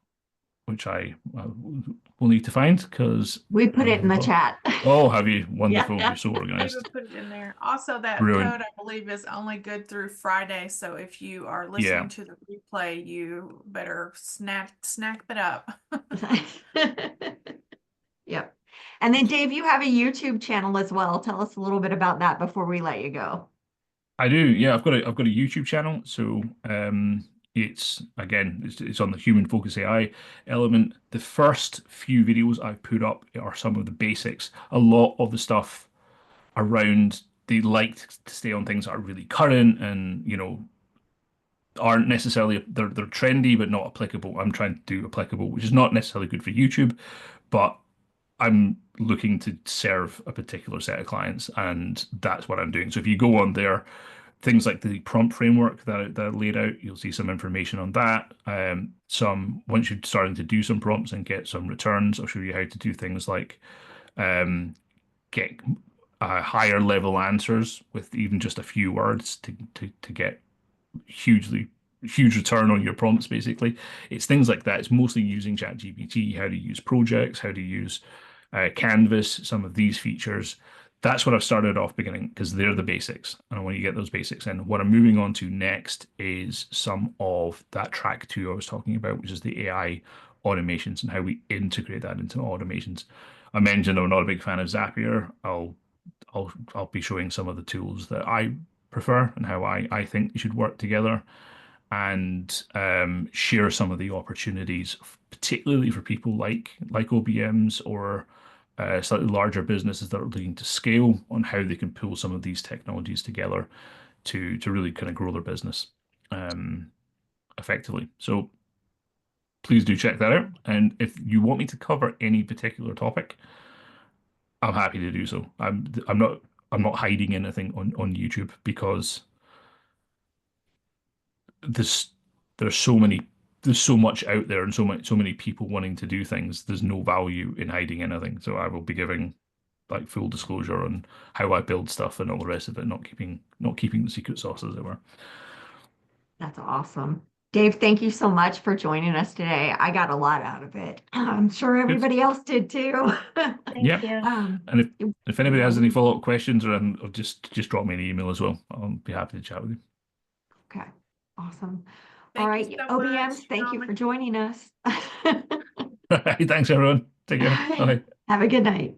which I will need to find because We put it in the chat. Oh, have you? Wonderful. You're so David organized. put it in there. Also, that Brilliant. code, I believe, is only good through Friday. So if you are Yeah. listening to the replay, you better snap it up. Yep. And then Dave, you have a YouTube channel as well. Tell us a little bit about that before we let you go. I do. Yeah, I've got a YouTube channel. So it's again it's on the human focus AI element. The first few videos I've put up are some of the basics. A lot of the stuff around they like to stay on things that are really current and aren't necessarily they're trendy but not applicable. I'm trying to do applicable, which is not necessarily good for YouTube, but I'm looking to serve a particular set of clients, and that's what I'm doing. So if you go on there, things like the prompt framework that I laid out, you'll see some information on that. Some once you're starting to do some prompts and get some returns, I'll show you how to do things like get higher level answers with even just a few words to get huge return on your prompts. Basically, it's things like that. It's mostly using ChatGPT, how to use projects, how to use Canvas, some of these features. That's what I've started off beginning because they're the basics. And I want you to get those basics in. What I'm moving on to next is some of that track two I was talking about, which is the AI automations and how we integrate that into automations. I mentioned I'm not a big fan of Zapier. I'll be showing some of the tools that I prefer and how I think they should work together, and share some of the opportunities, particularly for people like OBMs or slightly larger businesses that are looking to scale, on how they can pull some of these technologies together to really kind of grow their business effectively. So please do check that out. And if you want me to cover any particular topic, I'm happy to do so. I'm not hiding anything on YouTube because there's there's so many there's so much out there and so many people wanting to do things. There's no value in hiding anything. So I will be giving like full disclosure on how I build stuff and all the rest of it, not keeping the secret sauce, as it were. That's awesome. Dave, thank you so much for joining us today. I got a lot out of it. I'm sure Good. everybody else did too. Thank you. And if anybody has Yeah. any follow-up questions or just drop me an email as well. I'll be happy to chat with you. Okay, awesome. Thank All you right, so OBMs, much, thank you Norman. for joining us. Thanks, everyone. Take care. Bye. Have a good night.